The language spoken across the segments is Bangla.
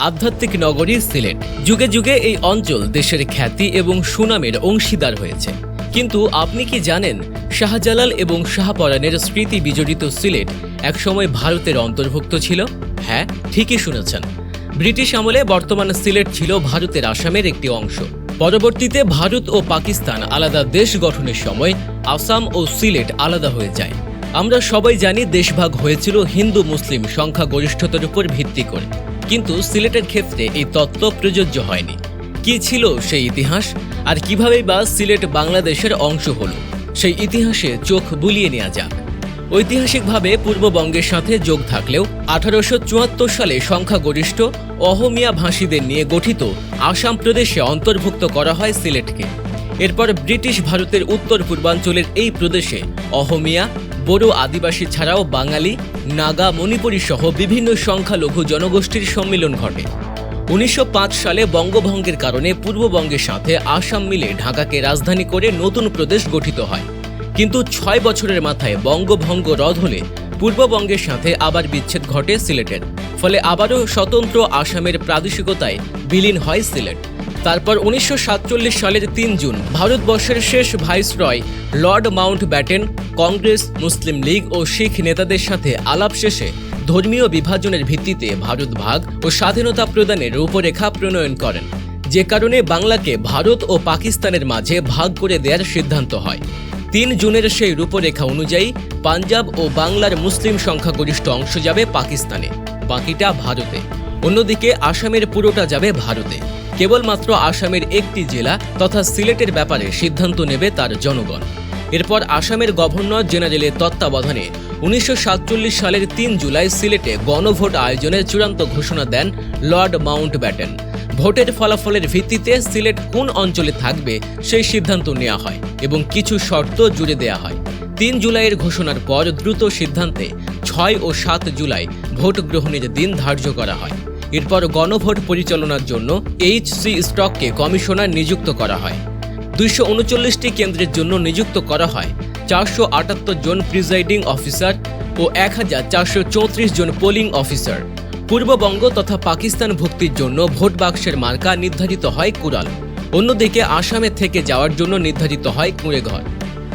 আধ্যাত্মিক নগরী সিলেট। যুগে যুগে এই অঞ্চল দেশের খ্যাতি এবং সুনামের অংশীদার হয়েছে। কিন্তু আপনি কি জানেন, শাহজালাল এবং শাহপরানের স্মৃতি বিজড়িত সিলেট একসময় ভারতের অন্তর্ভুক্ত ছিল? হ্যাঁ, ঠিকই শুনেছেন। ব্রিটিশ আমলে বর্তমান সিলেট ছিল ভারতের আসামের একটি অংশ। পরবর্তীতে ভারত ও পাকিস্তান আলাদা দেশ গঠনের সময় আসাম ও সিলেট আলাদা হয়ে যায়। আমরা সবাই জানি দেশভাগ হয়েছিল হিন্দু মুসলিম সংখ্যাগরিষ্ঠতার উপর ভিত্তি করে, কিন্তু সিলেটের ক্ষেত্রে এই তত্ত্ব প্রযোজ্য হয়নি। কি ছিল সেই ইতিহাস, আর কিভাবেই বা সিলেট বাংলাদেশের অংশ হলো, সেই ইতিহাসে চোখ বুলিয়ে নেওয়া যাক। ঐতিহাসিকভাবে পূর্ববঙ্গের সাথে যোগ থাকলেও 1874 সালে সংখ্যাগরিষ্ঠ অহমিয়া ভাষীদের নিয়ে গঠিত আসাম প্রদেশে অন্তর্ভুক্ত করা হয় সিলেটকে। এরপর ব্রিটিশ ভারতের উত্তর পূর্বাঞ্চলের এই প্রদেশে অহমিয়া, বড়ো আদিবাসী ছাড়াও বাঙালি, নাগা, মণিপুরী সহ বিভিন্ন সংখ্যালঘু জনগোষ্ঠীর সম্মিলন ঘটে। 1905 সালে বঙ্গভঙ্গের কারণে পূর্ববঙ্গের সাথে আসাম মিলে ঢাকাকে রাজধানী করে নতুন প্রদেশ গঠিত হয়। কিন্তু 6 বছরের মাথায় বঙ্গভঙ্গ রদ হলে পূর্ববঙ্গের সাথে আবার বিচ্ছেদ ঘটে সিলেটের। ফলে আবারও স্বতন্ত্র আসামের প্রাদেশিকতায় বিলীন হয় সিলেট। তারপর 1947 সালের 3 জুন ভারতবর্ষের শেষ ভাইসরয় লর্ড মাউন্টব্যাটেন কংগ্রেস, মুসলিম লীগ ও শিখ নেতাদের সাথে আলাপ শেষে ধর্মীয় বিভাজনের ভিত্তিতে ভারত ভাগ ও স্বাধীনতা প্রদানের রূপরেখা প্রণয়ন করেন, যে কারণে বাংলাকে ভারত ও পাকিস্তানের মাঝে ভাগ করে দেওয়ার সিদ্ধান্ত হয়। 3 জুনের সেই রূপরেখা অনুযায়ী পাঞ্জাব ও বাংলার মুসলিম সংখ্যাগরিষ্ঠ অংশ যাবে পাকিস্তানে, বাকিটা ভারতে। অন্যদিকে আসামের পুরোটা যাবে ভারতে। কেবলমাত্র আসামের একটি জেলা তথা সিলেটের ব্যাপারে সিদ্ধান্ত নেবে তার জনগণ। এরপর আসামের গভর্নর জেনারেলের তত্ত্বাবধানে 1947 সালের 3 জুলাই সিলেটে গণভোট আয়োজনের চূড়ান্ত ঘোষণা দেন লর্ড মাউন্টব্যাটেন। ভোটের ফলাফলের ভিত্তিতে সিলেট কোন অঞ্চলে থাকবে সেই সিদ্ধান্ত নেওয়া হয় এবং কিছু শর্ত জুড়ে দেওয়া হয়। 3 জুলাইয়ের ঘোষণার পর দ্রুত সিদ্ধান্তে 6 ও 7 জুলাই ভোট গ্রহণের দিন ধার্য করা হয়। এরপর গণভোট পরিচালনার জন্য এইচ.সি. স্টককে কমিশনার নিযুক্ত করা হয়। 239টি কেন্দ্রের জন্য নিযুক্ত করা হয় 478 জন প্রিজাইডিং অফিসার ও 1434 জন পোলিং অফিসার। পূর্ববঙ্গ তথা পাকিস্তান ভুক্তির জন্য ভোট বাক্সের মার্কা নির্ধারিত হয় কুড়াল। অন্যদিকে আসামে থেকে যাওয়ার জন্য নির্ধারিত হয় কুঁড়েঘর।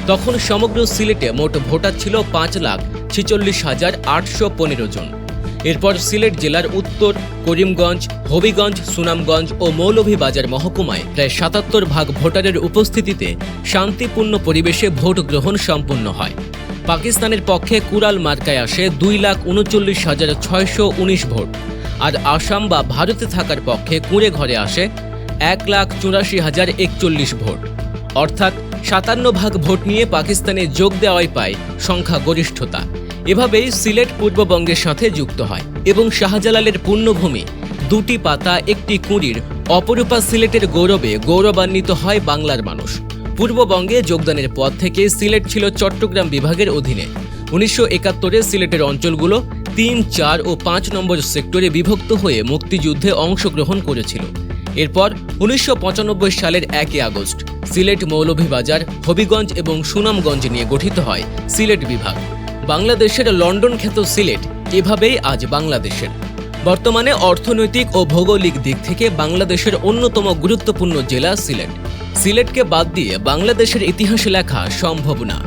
তখন সমগ্র সিলেটে মোট ভোটার ছিল 5,46,815 জন। এরপর সিলেট জেলার উত্তর, করিমগঞ্জ, হবিগঞ্জ, সুনামগঞ্জ ও মৌলভীবাজার মহকুমায় প্রায় 77% ভোটারের উপস্থিতিতে শান্তিপূর্ণ পরিবেশে ভোট গ্রহণ সম্পন্ন হয়। পাকিস্তানের পক্ষে কুড়াল মার্কায় আসে 2,39,619 ভোট, আর আসাম বা ভারতে থাকার পক্ষে কুঁড়েঘরে আসে 1,84,041 ভোট। অর্থাৎ 57% ভোট নিয়ে পাকিস্তানে যোগ দেওয়াই পায় সংখ্যাগরিষ্ঠতা। এভাবেই সিলেট পূর্ববঙ্গের সাথে যুক্ত হয় এবং শাহজালালের পুণ্যভূমি, 2টি পাতা একটি কুঁড়ির অপরূপা সিলেটের গৌরবে গৌরবান্বিত হয় বাংলার মানুষ। পূর্ববঙ্গে যোগদানের পর থেকে সিলেট ছিল চট্টগ্রাম বিভাগের অধীনে। 1971-এ সিলেটের অঞ্চলগুলো 3, 4 ও 5 নম্বর সেক্টরে বিভক্ত হয়ে মুক্তিযুদ্ধে অংশগ্রহণ করেছিল। এরপর 1995 সালের 1 আগস্ট সিলেট, মৌলভীবাজার, হবিগঞ্জ এবং সুনামগঞ্জ নিয়ে গঠিত হয় সিলেট বিভাগ। বাংলাদেশের লন্ডন খ্যাত সিলেট এভাবেই আজ বাংলাদেশের। বর্তমানে অর্থনৈতিক ও ভৌগোলিক দিক থেকে বাংলাদেশের অন্যতম গুরুত্বপূর্ণ জেলা সিলেট। সিলেটকে বাদ দিয়ে বাংলাদেশের ইতিহাস লেখা সম্ভব না।